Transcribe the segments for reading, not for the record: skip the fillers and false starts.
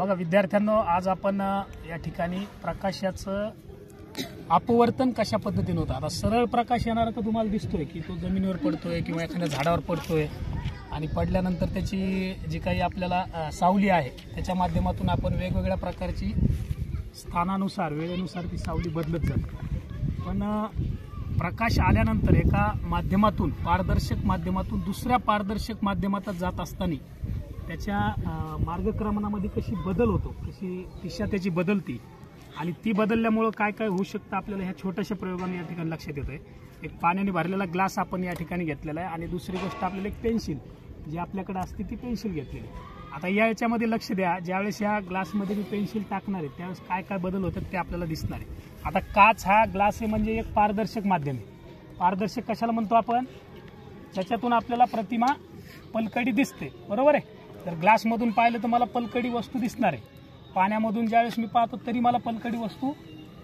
बघा विद्यार्थ्यांनो, आज आपण या ठिकाणी प्रकाशाचं अपवर्तन कशा पद्धतीने होतं। आता सरळ प्रकाश येणारा तर तुम्हाला दिसतोय की तो जमिनीवर पडतोय किंवा एखाद्या झाडावर पडतोय आणि पडल्यानंतर त्याची जी काही आपल्याला सावली आहे त्याच्या माध्यमातून आपण वेगवेगळ्या प्रकारची स्थानानुसार वेळेनुसार ती सावली बदलत जाते। पण प्रकाश आल्यानंतर एका माध्यमातून पारदर्शक माध्यमातून दुसऱ्या पारदर्शक माध्यमात जात असताना त्याच्या मार्गक्रमणामध्ये कशी बदल होतो, कशी दिशा त्याची बदलती आणि ती बदलल्यामुळे काय काय होऊ शकतं आपल्याला ह्या छोट्याशा प्रयोगाने या ठिकाणी लक्षात येतंय। एक पाण्याने भरलेला ग्लास आपण या ठिकाणी घेतलेला आहे आणि दुसरी गोष्ट आपल्याला एक पेन्सिल जी आपल्याकडे असते ती पेन्सिल घेतलेली। आता याच्यामध्ये लक्ष द्या, ज्यावेळेस या ग्लासमध्ये मी पेन्सिल टाकणार आहे त्यावेळेस काय काय बदल होतात ते आपल्याला दिसणार आहे। आता काच हा ग्लास आहे म्हणजे एक पारदर्शक माध्यम आहे। पारदर्शक कशाला म्हणतो आपण? त्याच्यातून आपल्याला प्रतिमा पलकडी दिसते, बरोबर आहे। तर ग्लासमधून पाहिलं तर मला पलकडी वस्तू दिसणार आहे, पाण्यामधून ज्यावेळेस मी पाहतो तरी मला पलकडी वस्तू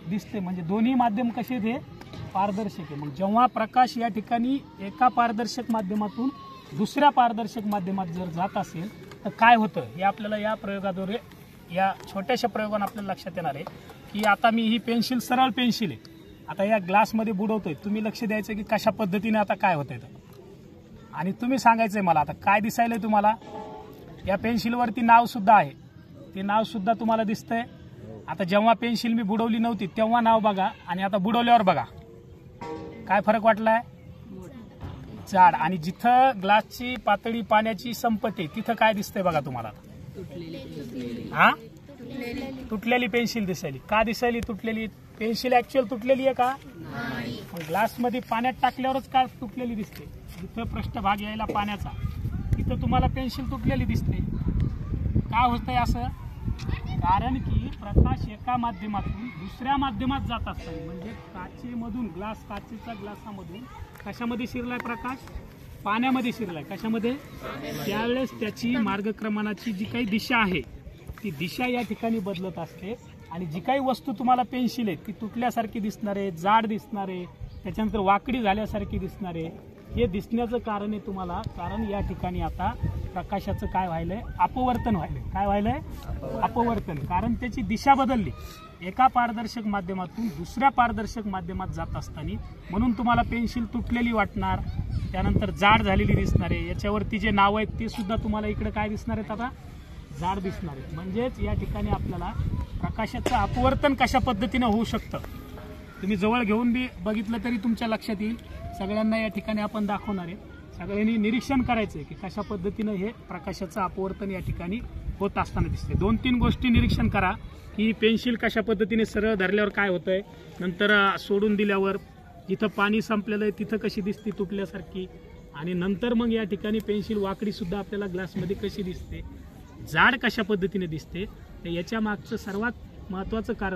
दिसते, म्हणजे दोन्ही माध्यम कसे ते पारदर्शक आहे। मग जेव्हा प्रकाश या ठिकाणी एका पारदर्शक माध्यमातून दुसऱ्या पारदर्शक माध्यमात जर जात असेल तर काय होतं हे आपल्याला या प्रयोगाद्वारे या छोट्याशा प्रयोगाने आपल्याला लक्षात येणार आहे की आता मी ही पेन्सिल सरळ पेन्सिल आहे, आता या ग्लासमध्ये बुडवतोय। तुम्ही लक्ष द्यायचं की कशा पद्धतीने आता काय होतंय आणि तुम्ही सांगायचंय मला आता काय दिसायलंय तुम्हाला। या पेन्सिलवरती नाव सुद्धा आहे, ते नाव सुद्धा तुम्हाला दिसतंय। आता जेव्हा पेन्सिल मी बुडवली नव्हती तेव्हा नाव बघा आणि आता बुडवल्यावर बघा काय फरक वाटलाय? जाड। आणि जिथं ग्लासची पातळी पाण्याची संपते तिथं काय दिसतंय बघा तुम्हाला? हा, तुटलेली पेन्सिल दिसायली। का दिसायली तुटलेली? पेन्सिल ऍक्च्युअल तुटलेली आहे का? ग्लासमध्ये पाण्यात टाकल्यावरच काय तुटलेली दिसते? जिथं पृष्ठभाग यायला पाण्याचा तिथं तुम्हाला पेन्सिल तुटलेली दिसते। का होतंय असं? कारण की प्रकाश एका माध्यमातून दुसऱ्या माध्यमात जात असताना म्हणजे काचेमधून काचेच्या ग्लासामधून कशामध्ये शिरलाय प्रकाश? पाण्यामध्ये शिरलाय। कशामध्ये? त्यावेळेस त्याची मार्गक्रमणाची जी काही दिशा आहे ती दिशा या ठिकाणी बदलत असते आणि जी काही वस्तू तुम्हाला पेन्सिल आहे ती तुटल्यासारखी दिसणार आहे, जाड दिसणार आहे, त्याच्यानंतर वाकडी झाल्यासारखी दिसणार आहे। हे दिसण्याचं कारण आहे तुम्हाला, कारण या ठिकाणी आता प्रकाशाचं काय व्हायलंय? अपवर्तन व्हायलंय। काय व्हायलंय? अपवर्तन। कारण त्याची दिशा बदलली एका पारदर्शक माध्यमातून दुसऱ्या पारदर्शक माध्यमात जात असताना, म्हणून तुम्हाला पेन्सिल तुटलेली वाटणार, त्यानंतर जाड झालेली दिसणार आहे। याच्यावरती जे नाव आहेत ते सुद्धा तुम्हाला इकडे काय दिसणार आहेत? आता जाड दिसणार आहेत। म्हणजेच या ठिकाणी आपल्याला प्रकाशाचं अपवर्तन कशा पद्धतीने होऊ शकतं तुम्ही जवळ घेऊन बी बघितलं तरी तुमच्या लक्षात येईल। सगळ्यांना या ठिकाणी आपण दाखवणार आहे, सगळ्यांनी निरीक्षण करायचं आहे की कशा पद्धतीने हे प्रकाशाचं अपवर्तन या ठिकाणी होत असताना दिसते। 2-3 गोष्टी निरीक्षण करा की पेन्सिल कशा पद्धतीने सरळ धरल्यावर काय होतंय, नंतर सोडून दिल्यावर जिथं पाणी संपलेलं आहे तिथं कशी दिसते तुटल्यासारखी, आणि नंतर मग या ठिकाणी पेन्सिल वाकडी सुद्धा आपल्याला ग्लासमध्ये कशी दिसते, जाड कशा पद्धतीने दिसते। याच्या मागचं सर्वात महत्त्वाचं कारण